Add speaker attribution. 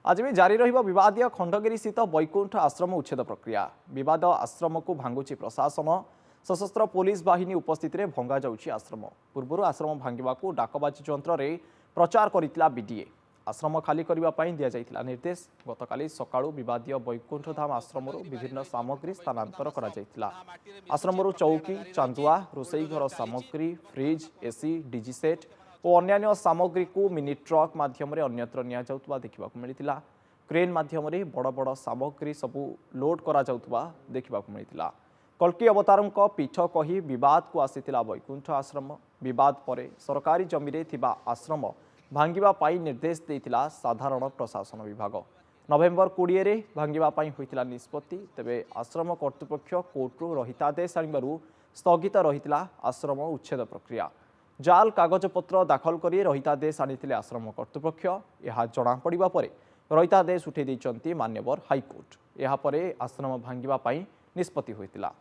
Speaker 1: आज भी जारी रहिबो विवादीय खंडगिरी स्थित बैकुंठ आश्रम उच्छेद प्रक्रिया। विवाद आश्रम को भांगुची प्रशासन। सशस्त्र पुलिस बाहिनी उपस्थित में भंगा जाउछि आश्रम। पूर्व आश्रम भांगिबाकू डाकबाजी यंत्र रे प्रचार करितला बीडीए। आश्रम खाली करबा पई दिया जाइतला निर्देश। गतकाली सकाळू विवादीय बैकुंठ धाम आश्रम विभिन्न सामग्री स्थानांतर करा जाइतला। आश्रम चौकी, चांदुआ, रोसई घर सामग्री, फ्रिज, एसी, डीजी सेट और अन्य सामग्री को मिनी ट्रक माध्यम अन्यत्र निया जाउतबा देखिबाकू मिलितिला। क्रेन माध्यम बड़ बड़ सामग्री सबू लोड करा जाउतबा देखिबाकू मिलितिला। कल्की अवतारंक पीठ कही विवाद को आसीतिला बैकुंठ आश्रम। विवाद परे सरकारी जमीरे थिबा आश्रम भांगिबा पाई निर्देश देइतिला साधारण प्रशासन विभाग। नवेम्बर 20 रे भांगिबा पाई होइतिला निष्पत्ति। तेबे आश्रम कर्तृपक्ष कोर्टरू रहितादेश आनिबारु स्थगित रहितिला आश्रम उच्छेद प्रक्रिया। जाल कागजपत्र दाखल करी रहितादेश आनिथिले आश्रम कर्तृपक्ष। यह जଣା पड़िबा परे रहितादेश उठे दैछंती मान्यवर हाईकोर्ट। यह परे आश्रम भांगिबा पाई निष्पत्ति होइतिला।